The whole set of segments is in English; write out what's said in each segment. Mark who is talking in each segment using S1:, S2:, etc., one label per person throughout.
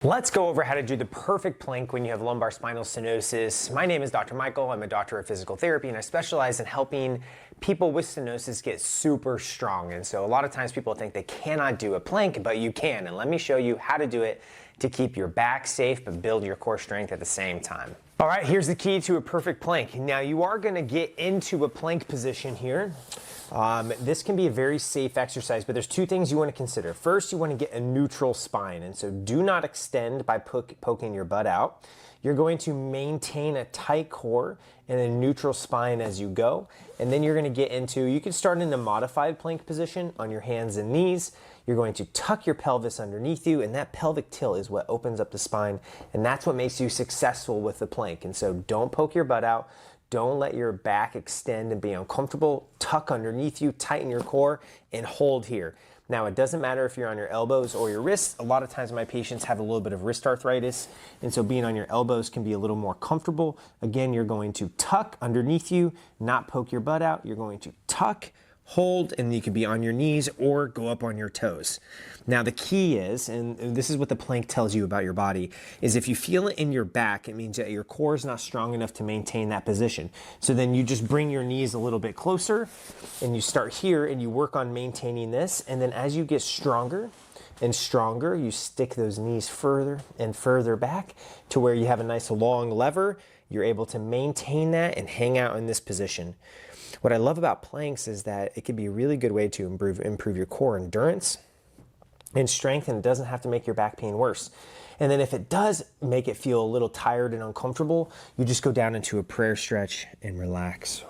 S1: Let's go over how to do the perfect plank when you have lumbar spinal stenosis. My name is Dr. Michael. I'm a doctor of physical therapy, and I specialize in helping people with stenosis get super strong. And so a lot of times people think they cannot do a plank, but you can. And let me show you how to do it to keep your back safe but build your core strength at the same time. All right, here's the key to a perfect plank. Now you are gonna get into a plank position here. This can be a very safe exercise, but there's two things you want to consider. First, you want to get a neutral spine, and so do not extend by poking your butt out. You're going to maintain a tight core and a neutral spine as you go, and then you're going to get into, you can start in a modified plank position on your hands and knees. You're going to tuck your pelvis underneath you, and that pelvic tilt is what opens up the spine, and that's what makes you successful with the plank. And so don't poke your butt out. Don't let your back extend and be uncomfortable. Tuck underneath you, tighten your core, and hold here. Now, it doesn't matter if you're on your elbows or your wrists. A lot of times my patients have a little bit of wrist arthritis, and so being on your elbows can be a little more comfortable. Again, you're going to tuck underneath you, not poke your butt out. You're going to tuck, hold, and you can be on your knees or go up on your toes. Now the key is, and this is what the plank tells you about your body, is if you feel it in your back, it means that your core is not strong enough to maintain that position. So then you just bring your knees a little bit closer and you start here and you work on maintaining this. And then as you get stronger and stronger, you stick those knees further and further back to where you have a nice long lever. You're able to maintain that and hang out in this position. What I love about planks is that it can be a really good way to improve your core endurance and strength, and it doesn't have to make your back pain worse. And then if it does make it feel a little tired and uncomfortable, you just go down into a prayer stretch and relax.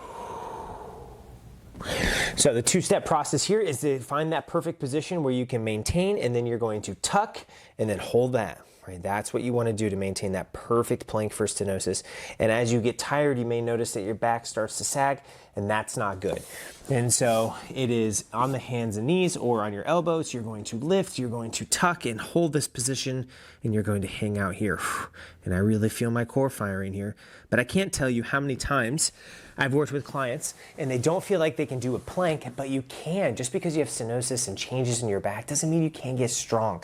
S1: So the two-step process here is to find that perfect position where you can maintain, and then you're going to tuck and then hold that. Right? That's what you want to do to maintain that perfect plank for stenosis. And as you get tired, you may notice that your back starts to sag, and that's not good. And so it is on the hands and knees or on your elbows. You're going to lift, you're going to tuck and hold this position, and you're going to hang out here. And I really feel my core firing here. But I can't tell you how many times I've worked with clients and they don't feel like they can do a plank, but you can. Just because you have stenosis and changes in your back doesn't mean you can't get strong.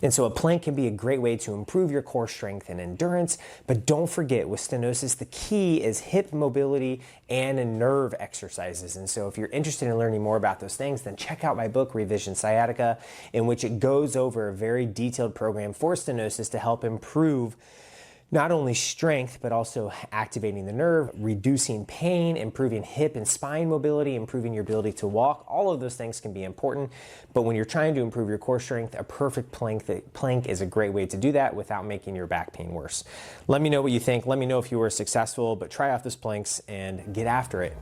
S1: And so a plank can be a great way to improve your core strength and endurance. But don't forget, with stenosis, the key is hip mobility and nerve exercises. And so if you're interested in learning more about those things, then check out my book, Revision Sciatica, in which it goes over a very detailed program for stenosis to help improve not only strength, but also activating the nerve, reducing pain, improving hip and spine mobility, improving your ability to walk. All of those things can be important. But when you're trying to improve your core strength, a perfect plank is a great way to do that without making your back pain worse. Let me know what you think. Let me know if you were successful, but try out those planks and get after it.